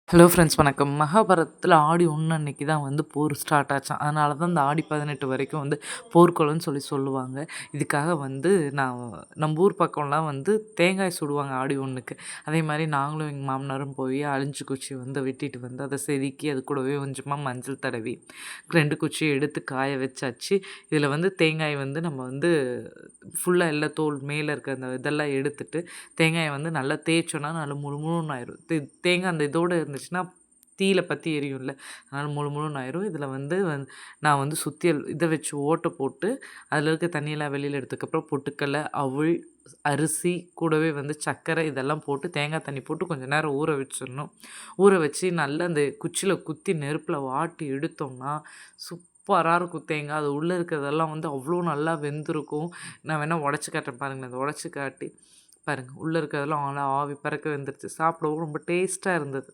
Hello friends வணக்கம். மகாபாரதத்தில ஆடி 1 அன்னைக்கு தான் வந்து போர் ஸ்டார்ட் ஆச்சாம். அதனால தான் இந்த ஆடி 18 வரைக்கும் வந்து போர்க்கொலன்னு சொல்லுவாங்க. இதுக்காக வந்து நான் நம்ப ஊர் பக்கம்லாம் வந்து தேங்காய் சுடுவாங்க ஆடி 1க்கு. அதேமாரி நாங்களும் எங்க மாமனாரும் போய் அழிஞ்சு குச்சி வந்து வெட்டிட்டு வந்து அத செதுக்கி அது கூடவே கொஞ்சமா மஞ்சள் தடவி 2 குச்சியும் எடுத்து காய வச்சாச்சு. இதில வந்து தேங்காய் வந்து நம்ம வந்து ஃபுல்லா எல்லா தோல் மேல இருக்க அந்த இதெல்லாம் எடுத்துட்டு, தேங்காய வந்து நல்லா தேய்ச்சோன்னா நல்லா முழு முழுன்னு ஆயிரும். தேங்காய் அந்த இதோட இருந்துச்சுன்னா, தீயில பத்தி எரியும்ல. அதனால முழு முழுன்னு ஆயிரும். இதில வந்து நான் வந்து சுத்தியல் இத வச்சு ஓட்ட போட்டு, அதில இருக்க தண்ணியெல்லாம் வெளியில எடுத்ததுக்கப்புறம் பொட்டுக்கல்ல, அவுள், அரிசி கூடவே வந்து சர்க்கரை இதெல்லாம் போட்டு தேங்காய் தண்ணி போட்டு கொஞ்சம் நேரம் ஊற வச்சிரணும். ஊற வச்சு நல்லா அந்த குச்சியில குத்தி நெருப்புல வாட்டி எடுத்தோம்னா, சூப்பரா இருக்கும் தேங்காய். அது உள்ள இருக்கிறதெல்லாம் வந்து அவ்ளோ நல்லா வெந்திருக்கும். நான் வேணா உடைச்சு காட்டுறேன் பாருங்களேன். அத உடைச்சு காட்டி பாருங்க. உள்ள இருக்கிறதெல்லாம் நல்லா ஆவி பறக்க வெந்துருச்சு. சாப்பிடவும் ரொம்ப டேஸ்ட்டா இருந்தது.